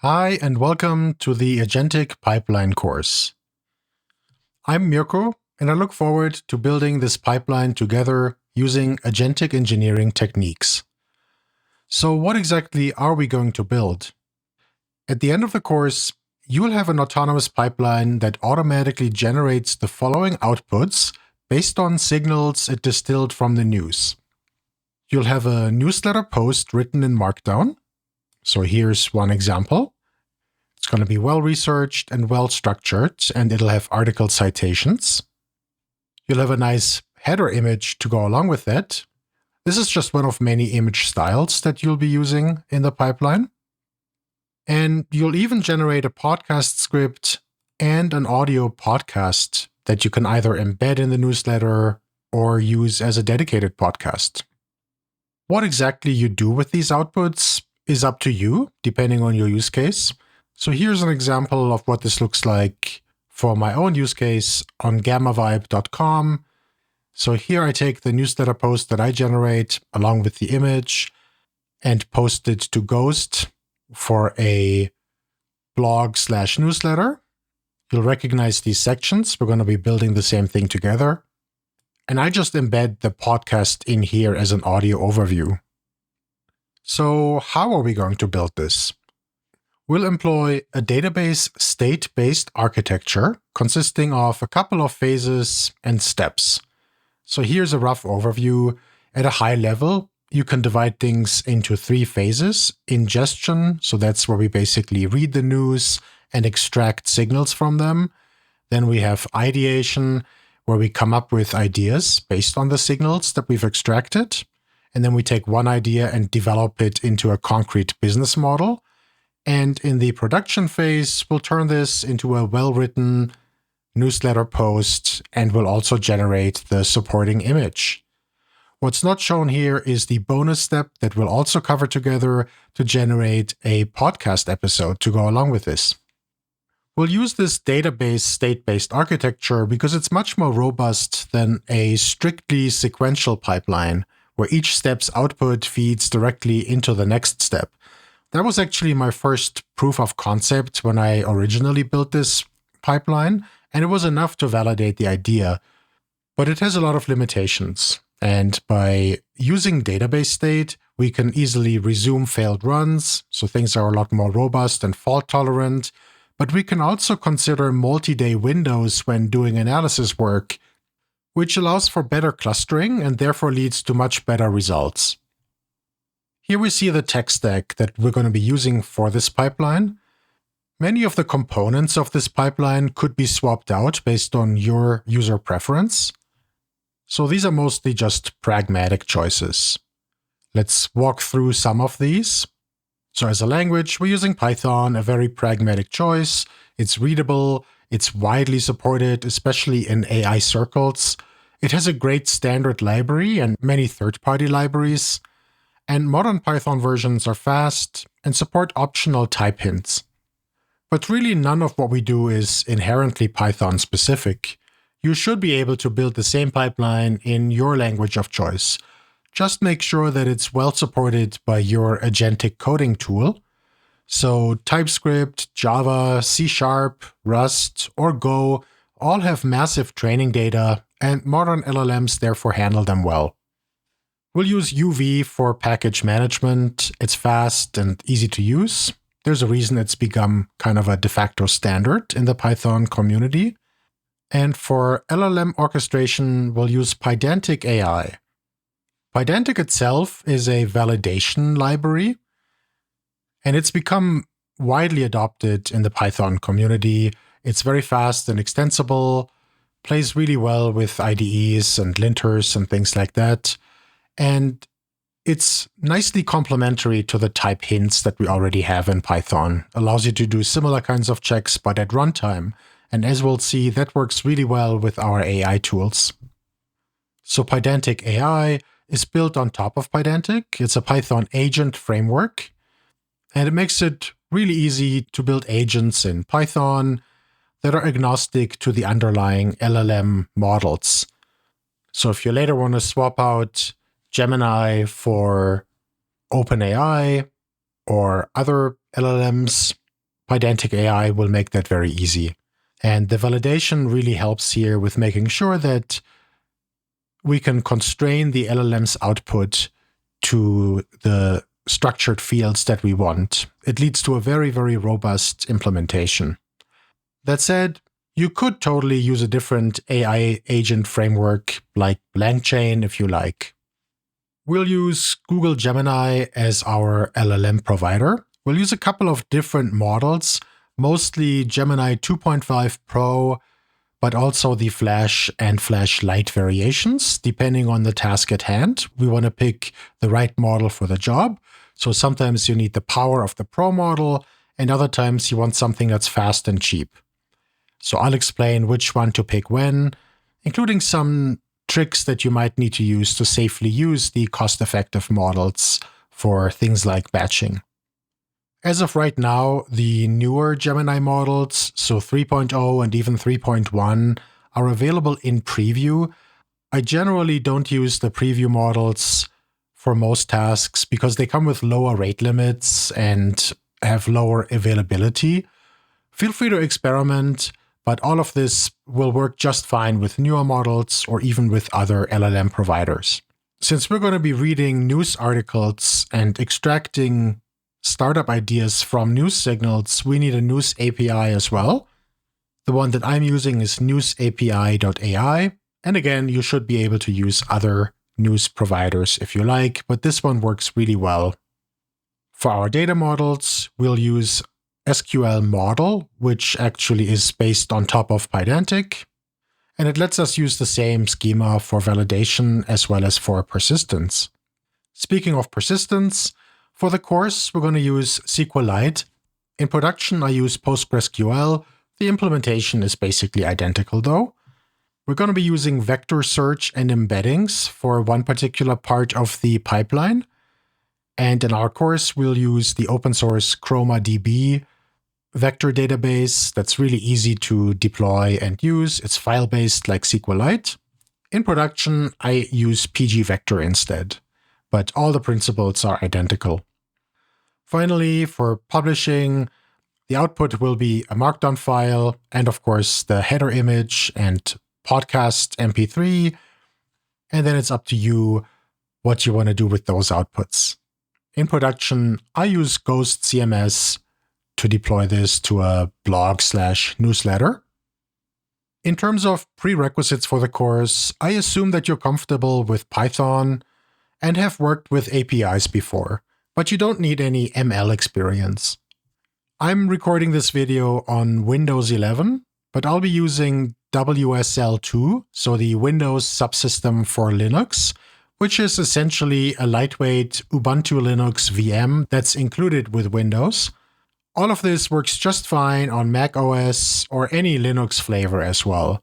Hi, and welcome to the Agentic Pipeline course. I'm Mirko, and I look forward to building this pipeline together using agentic engineering techniques. So what exactly are we going to build? At the end of the course, you will have an autonomous pipeline that automatically generates the following outputs based on signals it distilled from the news. You'll have a newsletter post written in Markdown. So here's one example. It's going to be well-researched and well-structured, and it'll have article citations. You'll have a nice header image to go along with that. This is just one of many image styles that you'll be using in the pipeline. And you'll even generate a podcast script and an audio podcast that you can either embed in the newsletter or use as a dedicated podcast. What exactly you do with these outputs is up to you, depending on your use case. So here's an example of what this looks like for my own use case on gammavibe.com. So here I take the newsletter post that I generate along with the image and post it to Ghost for a blog/newsletter. You'll recognize these sections. We're going to be building the same thing together. And I just embed the podcast in here as an audio overview. So how are we going to build this? We'll employ a database state-based architecture consisting of a couple of phases and steps. So here's a rough overview. At a high level, you can divide things into 3 phases. Ingestion, so that's where we basically read the news and extract signals from them. Then we have ideation, where we come up with ideas based on the signals that we've extracted. And then we take one idea and develop it into a concrete business model. And in the production phase, we'll turn this into a well-written newsletter post, and we'll also generate the supporting image. What's not shown here is the bonus step that we'll also cover together to generate a podcast episode to go along with this. We'll use this database state-based architecture because it's much more robust than a strictly sequential pipeline, where each step's output feeds directly into the next step. That was actually my first proof of concept when I originally built this pipeline, and it was enough to validate the idea. But it has a lot of limitations, and by using database state, we can easily resume failed runs, so things are a lot more robust and fault-tolerant. But we can also consider multi-day windows when doing analysis work, which allows for better clustering and therefore leads to much better results. Here we see the tech stack that we're going to be using for this pipeline. Many of the components of this pipeline could be swapped out based on your user preference. So these are mostly just pragmatic choices. Let's walk through some of these. So as a language, we're using Python, a very pragmatic choice. It's readable, it's widely supported, especially in AI circles. It has a great standard library and many third-party libraries. And modern Python versions are fast and support optional type hints. But really none of what we do is inherently Python specific. You should be able to build the same pipeline in your language of choice. Just make sure that it's well supported by your agentic coding tool. So TypeScript, Java, C#, Rust, or Go all have massive training data, and modern LLMs therefore handle them well. We'll use UV for package management. It's fast and easy to use. There's a reason it's become kind of a de facto standard in the Python community. And for LLM orchestration, we'll use Pydantic AI. Pydantic itself is a validation library, and it's become widely adopted in the Python community. It's very fast and extensible, plays really well with IDEs and linters and things like that. And it's nicely complementary to the type hints that we already have in Python. Allows you to do similar kinds of checks, but at runtime. And as we'll see, that works really well with our AI tools. So Pydantic AI is built on top of Pydantic. It's a Python agent framework, and it makes it really easy to build agents in Python that are agnostic to the underlying LLM models. So if you later want to swap out Gemini for OpenAI or other LLMs, Pydantic AI will make that very easy. And the validation really helps here with making sure that we can constrain the LLM's output to the structured fields that we want. It leads to a very, very robust implementation. That said, you could totally use a different AI agent framework like LangChain if you like. We'll use Google Gemini as our LLM provider. We'll use a couple of different models, mostly Gemini 2.5 Pro, but also the Flash and Flash Lite variations, depending on the task at hand. We want to pick the right model for the job. So sometimes you need the power of the Pro model, and other times you want something that's fast and cheap. So I'll explain which one to pick when, including some tricks that you might need to use to safely use the cost-effective models for things like batching. As of right now, the newer Gemini models, so 3.0 and even 3.1, are available in preview. I generally don't use the preview models for most tasks because they come with lower rate limits and have lower availability. Feel free to experiment, but all of this will work just fine with newer models or even with other LLM providers. Since we're going to be reading news articles and extracting startup ideas from news signals, we need a news API as well. The one that I'm using is newsapi.ai. And again, you should be able to use other news providers if you like, but this one works really well. For our data models, we'll use SQL model, which actually is based on top of Pydantic. And it lets us use the same schema for validation as well as for persistence. Speaking of persistence, for the course, we're going to use SQLite. In production, I use PostgreSQL. The implementation is basically identical though. We're going to be using vector search and embeddings for one particular part of the pipeline. And in our course, we'll use the open source ChromaDB vector database that's really easy to deploy and use. It's file-based like SQLite. In production, I use pgvector instead, but all the principles are identical. Finally, for publishing, the output will be a Markdown file and, of course, the header image and podcast MP3. And then it's up to you what you want to do with those outputs. In production, I use Ghost CMS to deploy this to a blog/newsletter. In terms of prerequisites for the course, I assume that you're comfortable with Python and have worked with APIs before, but you don't need any ML experience. I'm recording this video on Windows 11, but I'll be using WSL2, so the Windows subsystem for Linux, which is essentially a lightweight Ubuntu Linux VM that's included with Windows. All of this works just fine on Mac OS or any Linux flavor as well.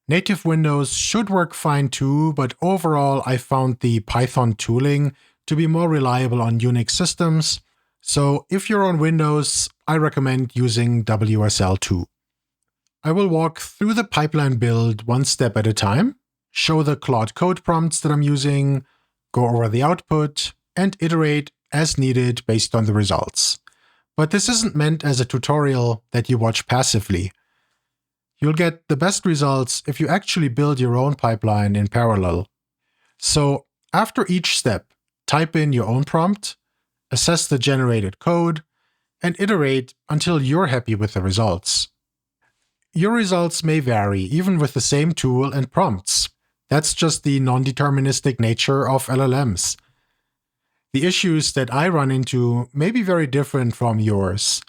Native Windows should work fine too, but overall I found the Python tooling to be more reliable on Unix systems. So if you're on Windows, I recommend using WSL2. I will walk through the pipeline build one step at a time, show the Claude Code prompts that I'm using, go over the output, and iterate as needed based on the results. But this isn't meant as a tutorial that you watch passively. You'll get the best results if you actually build your own pipeline in parallel. So after each step, type in your own prompt, assess the generated code, and iterate until you're happy with the results. Your results may vary even with the same tool and prompts. That's just the non-deterministic nature of LLMs. The issues that I run into may be very different from yours.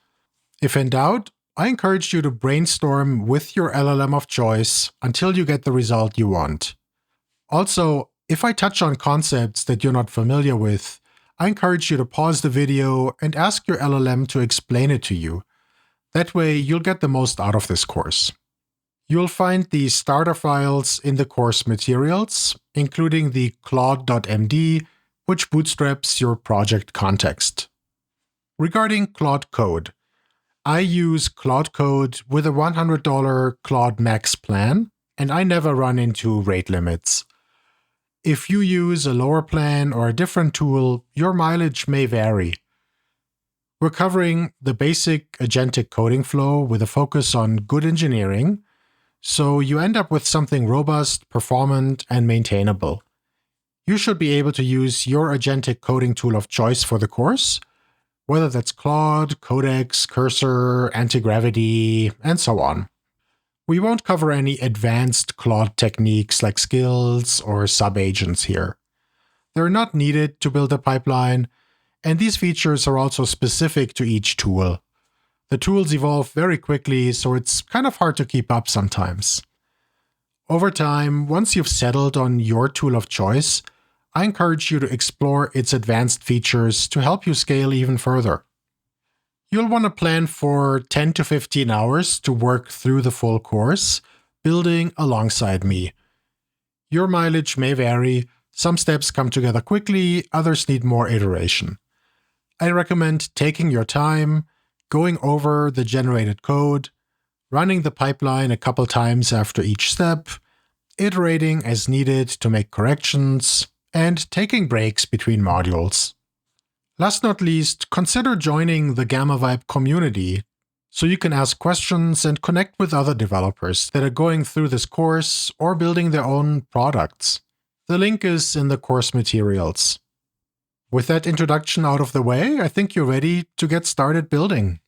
If in doubt, I encourage you to brainstorm with your LLM of choice until you get the result you want. Also, if I touch on concepts that you're not familiar with, I encourage you to pause the video and ask your LLM to explain it to you. That way, you'll get the most out of this course. You'll find the starter files in the course materials, including the claude.md, which bootstraps your project context. Regarding Claude Code, I use Claude Code with a $100 Claude Max plan, and I never run into rate limits. If you use a lower plan or a different tool, your mileage may vary. We're covering the basic agentic coding flow with a focus on good engineering, so you end up with something robust, performant, and maintainable. You should be able to use your agentic coding tool of choice for the course, whether that's Claude, Codex, Cursor, Antigravity, and so on. We won't cover any advanced Claude techniques like skills or subagents here. They're not needed to build a pipeline, and these features are also specific to each tool. The tools evolve very quickly, so it's kind of hard to keep up sometimes. Over time, once you've settled on your tool of choice, I encourage you to explore its advanced features to help you scale even further. You'll want to plan for 10 to 15 hours to work through the full course, building alongside me. Your mileage may vary. Some steps come together quickly, others need more iteration. I recommend taking your time, going over the generated code, running the pipeline a couple times after each step, iterating as needed to make corrections, and taking breaks between modules. Last not least, consider joining the Gamma Vibe community so you can ask questions and connect with other developers that are going through this course or building their own products. The link is in the course materials. With that introduction out of the way, I think you're ready to get started building.